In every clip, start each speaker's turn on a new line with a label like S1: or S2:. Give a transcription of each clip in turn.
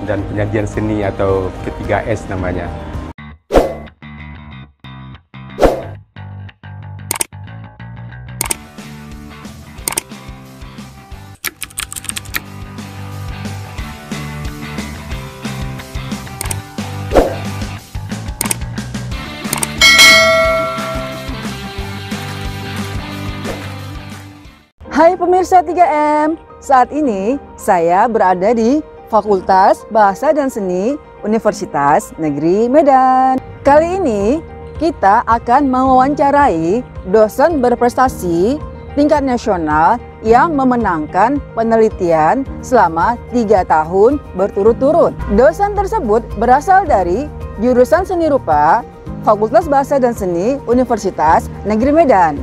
S1: dan penyajian seni atau K3S namanya.
S2: Hai pemirsa 3M, saat ini saya berada di Fakultas Bahasa dan Seni Universitas Negeri Medan. Kali ini kita akan mewawancarai dosen berprestasi tingkat nasional yang memenangkan penelitian selama 3 tahun berturut-turut. Dosen tersebut berasal dari jurusan Seni Rupa Fakultas Bahasa dan Seni Universitas Negeri Medan.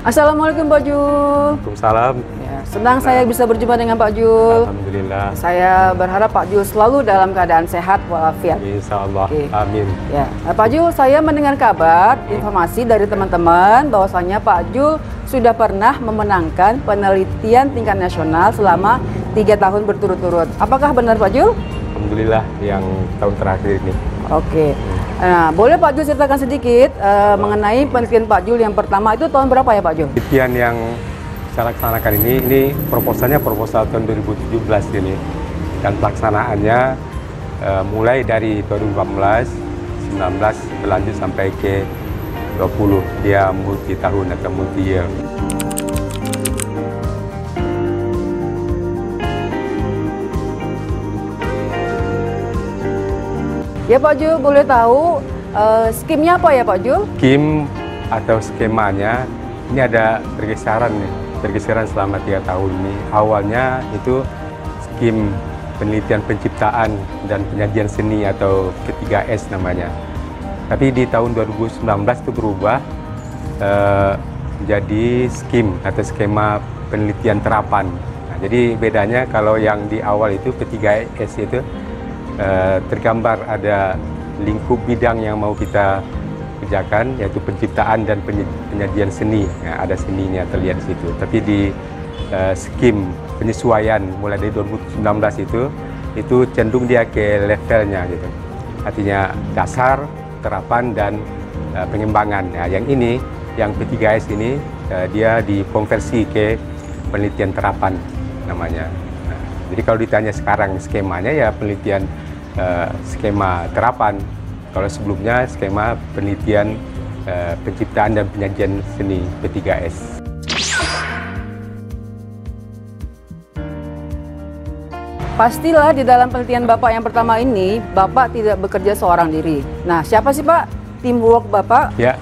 S2: Assalamualaikum Pak Jul.
S1: Waalaikumsalam.
S2: Ya, senang saya bisa berjumpa dengan Pak Jul.
S1: Alhamdulillah.
S2: Saya berharap Pak Jul selalu dalam keadaan sehat walafiat.
S1: Insya Allah.
S2: Oke.
S1: Amin.
S2: Ya, Pak Jul, saya mendengar kabar, informasi dari teman-teman bahwasanya Pak Jul sudah pernah memenangkan penelitian tingkat nasional selama 3 tahun berturut-turut. Apakah benar Pak Jul?
S1: Alhamdulillah yang tahun terakhir ini.
S2: Oke. Nah, boleh Pak Jul ceritakan sedikit mengenai penelitian Pak Jul yang pertama itu tahun berapa ya Pak Jul?
S1: Penelitian yang saya laksanakan ini proposal tahun 2017 ini. Dan pelaksanaannya mulai dari 2018, 19 berlanjut sampai ke 20. Dia multi tahun atau multi year.
S2: Ya Pak Jul, boleh tahu skimnya apa ya Pak Jul?
S1: Skim atau skemanya ini ada pergeseran selama 3 tahun ini. Awalnya itu skim penelitian penciptaan dan penyajian seni atau K3S namanya. Tapi di tahun 2019 itu berubah menjadi skim atau skema penelitian terapan. Nah, jadi bedanya kalau yang di awal itu K3S itu tergambar ada lingkup bidang yang mau kita kerjakan, yaitu penciptaan dan penyajian seni. Nah, ada seninya terlihat di situ. Tapi di skim penyesuaian mulai dari 2019 itu cenderung dia ke levelnya gitu. Artinya dasar, terapan dan pengembangan. Nah, yang ini, yang P3S ini dia dikonversi ke penelitian terapan namanya. Nah, jadi kalau ditanya sekarang skemanya ya penelitian skema terapan. Kalau sebelumnya skema penelitian penciptaan dan penyajian seni P3S.
S2: Pastilah di dalam penelitian Bapak yang pertama ini, Bapak tidak bekerja seorang diri. Nah, siapa sih Pak teamwork Bapak?
S1: Ya,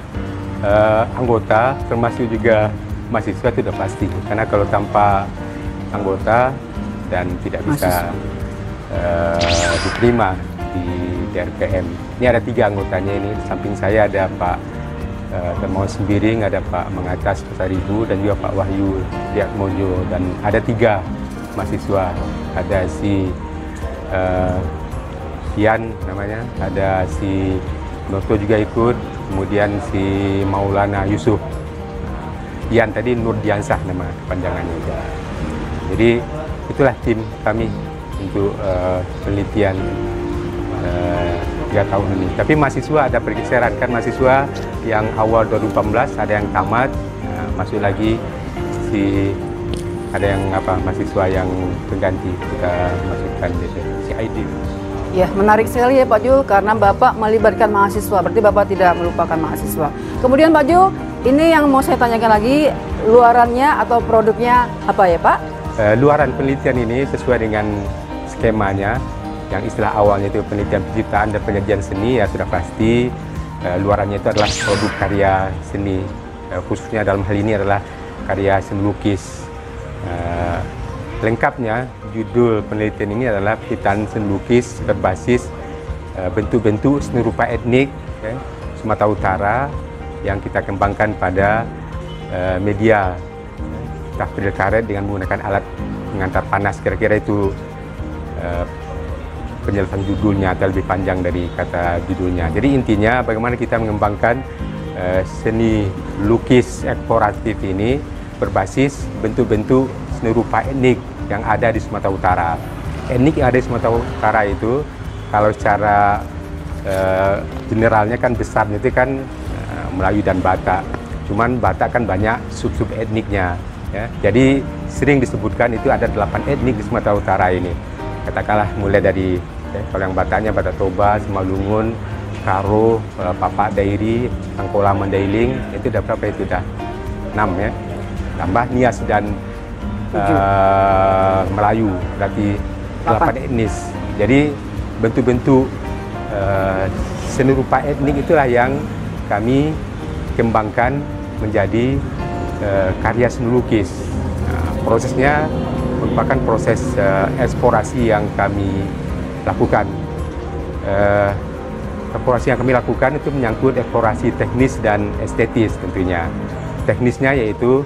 S1: anggota termasuk juga mahasiswa itu sudah pasti. Karena kalau tanpa anggota dan tidak bisa diterima di DRPM. Ini ada 3 anggotanya ini. Di samping saya ada Pak Dermawan Sembiring, ada Pak Mengatas Pasaribu, dan juga Pak Wahyu Diatmojo. Dan ada 3 mahasiswa. Ada si Sian namanya, ada si Noto juga ikut, kemudian si Maulana Yusuf. Ian tadi Nur Diansah nama panjangannya. Jadi itulah tim kami untuk penelitian 3 tahun ini. Tapi mahasiswa ada pergeseran, kan mahasiswa yang awal 2018 ada yang tamat, masuk lagi ada yang mahasiswa yang pengganti kita masukkan gitu, si ID.
S2: Ya, menarik sekali ya Pak Jul, karena Bapak melibatkan mahasiswa, berarti Bapak tidak melupakan mahasiswa. Kemudian Pak Jul, ini yang mau saya tanyakan lagi, luarannya atau produknya apa ya Pak?
S1: Luaran penelitian ini sesuai dengan skemanya, yang istilah awalnya itu penelitian penciptaan dan penyajian seni, ya sudah pasti luarannya itu adalah produk karya seni, khususnya dalam hal ini adalah karya seni lukis, lengkapnya judul penelitian ini adalah penciptaan seni lukis berbasis bentuk-bentuk seni rupa etnik Sumatera Utara yang kita kembangkan pada media tafril karet dengan menggunakan alat pengantar panas. Kira-kira itu penjelasan judulnya atau lebih panjang dari kata judulnya. Jadi intinya bagaimana kita mengembangkan seni lukis eksploratif ini berbasis bentuk-bentuk seni rupa etnik yang ada di Sumatera Utara. Etnik yang ada di Sumatera Utara itu kalau secara generalnya kan besarnya itu kan Melayu dan Batak. Cuman Batak kan banyak sub-sub etniknya. Ya. Jadi sering disebutkan itu ada 8 etnik di Sumatera Utara ini. Katakanlah mulai dari kalau yang Bataknya Batak Toba, Simalungun, Karo, Papak Dairi, Tangkola Mandailing, itu udah berapa itu? Udah 6 ya. Tambah Nias dan Melayu, berarti 8 etnis. Jadi bentuk-bentuk seni rupa etnik itulah yang kami kembangkan menjadi karya seni lukis. Prosesnya merupakan proses eksplorasi yang kami lakukan. Eksplorasi yang kami lakukan itu menyangkut eksplorasi teknis dan estetis tentunya. Teknisnya yaitu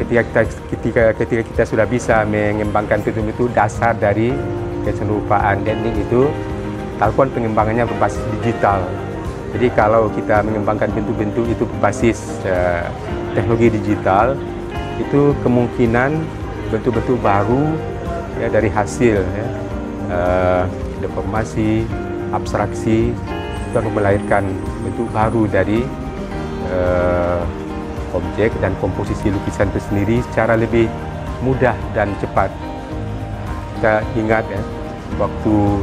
S1: ketika kita sudah bisa mengembangkan bentuk-bentuk dasar dari kesenrupaan etnik itu, lakukan pengembangannya berbasis digital. Jadi kalau kita mengembangkan bentuk-bentuk itu berbasis teknologi digital, itu kemungkinan bentuk-bentuk baru ya, dari hasil ya, deformasi, abstraksi itu akan melahirkan bentuk baru dari objek dan komposisi lukisan itu sendiri secara lebih mudah dan cepat. Kita ingat ya, waktu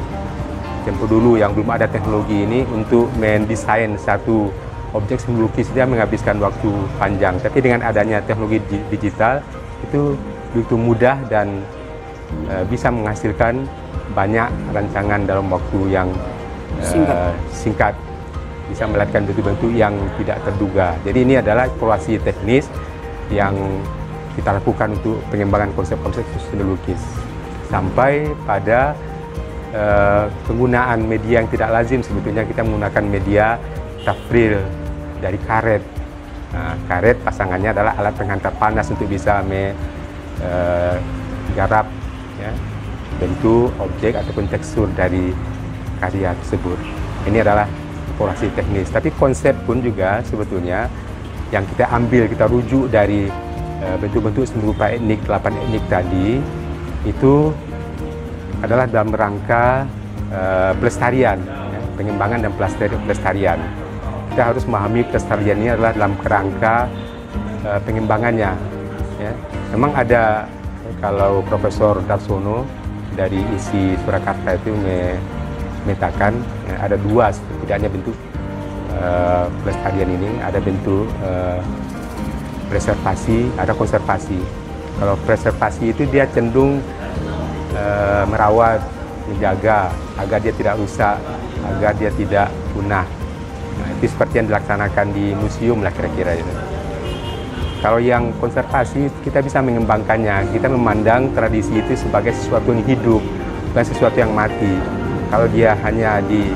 S1: tempo dulu yang belum ada teknologi ini, untuk mendesain satu objek seni lukis dia menghabiskan waktu panjang. Tapi dengan adanya teknologi digital itu begitu mudah dan bisa menghasilkan banyak rancangan dalam waktu yang singkat. Bisa melahirkan bentuk-bentuk yang tidak terduga. Jadi ini adalah eksplorasi teknis yang kita lakukan untuk pengembangan konsep-konsep seni lukis. Sampai pada penggunaan media yang tidak lazim, sebetulnya kita menggunakan media tafril dari karet. Nah, karet pasangannya adalah alat penghantar panas untuk bisa menggarap ya, bentuk, objek ataupun tekstur dari karya tersebut. Ini adalah eksplorasi teknis, tapi konsep pun juga sebetulnya yang kita ambil, kita rujuk dari bentuk-bentuk seni rupa etnik, 8 etnik tadi, itu adalah dalam rangka pelestarian, ya, pengembangan dan pelestarian. Kita harus memahami pelestarian ini adalah dalam kerangka pengembangannya. Ya. Memang ada, kalau Profesor Darsono dari ISI Surakarta itu memetakan ada dua setidaknya bentuk pelestarian ini, ada bentuk preservasi, ada konservasi. Kalau preservasi itu dia cenderung merawat, menjaga agar dia tidak rusak, agar dia tidak punah. Nah, itu seperti yang dilaksanakan di museum lah kira-kira itu. Kalau yang konservasi kita bisa mengembangkannya, kita memandang tradisi itu sebagai sesuatu yang hidup, bukan sesuatu yang mati. Kalau dia hanya di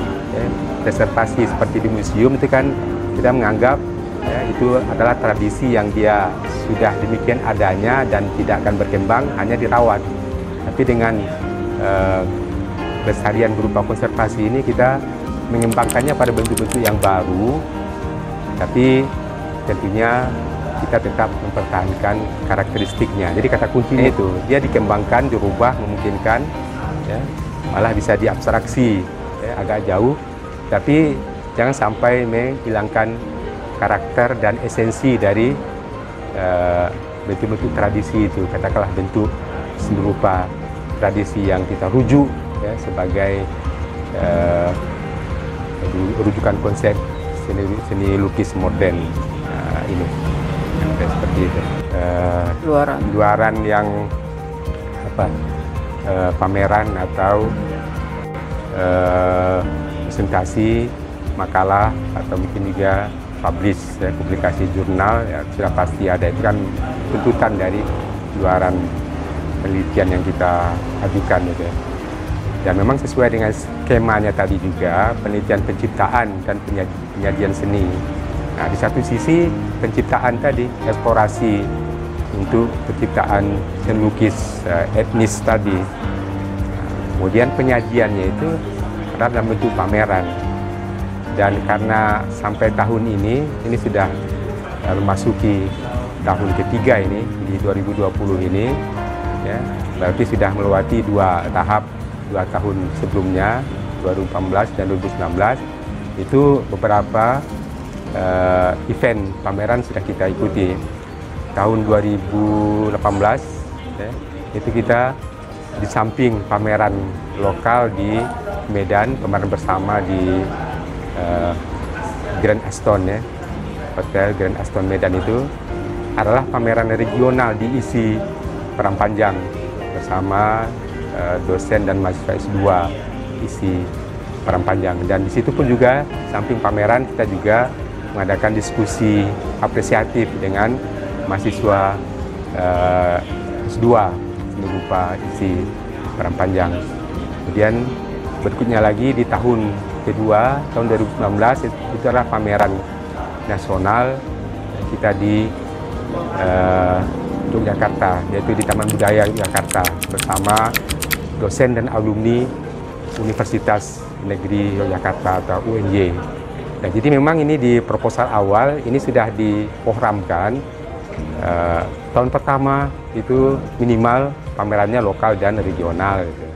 S1: preservasi seperti di museum, itu kan kita menganggap ya, itu adalah tradisi yang dia sudah demikian adanya dan tidak akan berkembang, hanya dirawat. Tapi dengan pelestarian berupa konservasi ini, kita mengembangkannya pada bentuk-bentuk yang baru, tapi tentunya kita tetap mempertahankan karakteristiknya. Jadi kata kuncinya itu, dia dikembangkan, dirubah, memungkinkan, ya, malah bisa diabstraksi ya, agak jauh, tapi jangan sampai menghilangkan karakter dan esensi dari bentuk-bentuk tradisi itu. Katakanlah bentuk seni rupa tradisi yang kita rujuk ya, sebagai rujukan konsep seni lukis modern ini. Seperti itu. Luaran yang apa? Pameran atau presentasi, makalah, atau mungkin juga publish ya, publikasi jurnal ya, sudah pasti ada. Itu kan tuntutan dari luaran penelitian yang kita ajukan gitu. Dan memang sesuai dengan skemanya tadi juga, penelitian penciptaan dan penyajian seni. Nah, di satu sisi penciptaan tadi, eksplorasi untuk penciptaan seni lukis etnis tadi. Kemudian penyajiannya itu adalah dalam bentuk pameran. Dan karena sampai tahun ini sudah memasuki tahun ketiga ini, di 2020 ini, ya, berarti sudah melewati 2 tahap, 2 tahun sebelumnya, 2018 dan 2019, itu beberapa event pameran sudah kita ikuti. Tahun 2018, ya, itu kita di samping pameran lokal di Medan, pameran bersama di Grand Aston, ya, Hotel Grand Aston Medan itu adalah pameran regional diisi Perang Panjang bersama dosen dan mahasiswa S2 isi Perang Panjang. Dan di situ pun juga samping pameran kita juga mengadakan diskusi apresiatif dengan mahasiswa S2 berupa isi Perang Panjang. Kemudian berikutnya lagi di tahun kedua, tahun 2019, itu adalah pameran nasional kita di Yogyakarta, yaitu di Taman Budaya Yogyakarta bersama dosen dan alumni Universitas Negeri Yogyakarta atau UNY. Nah, jadi memang ini di proposal awal ini sudah diprogramkan tahun pertama itu minimal pamerannya lokal dan regional gitu.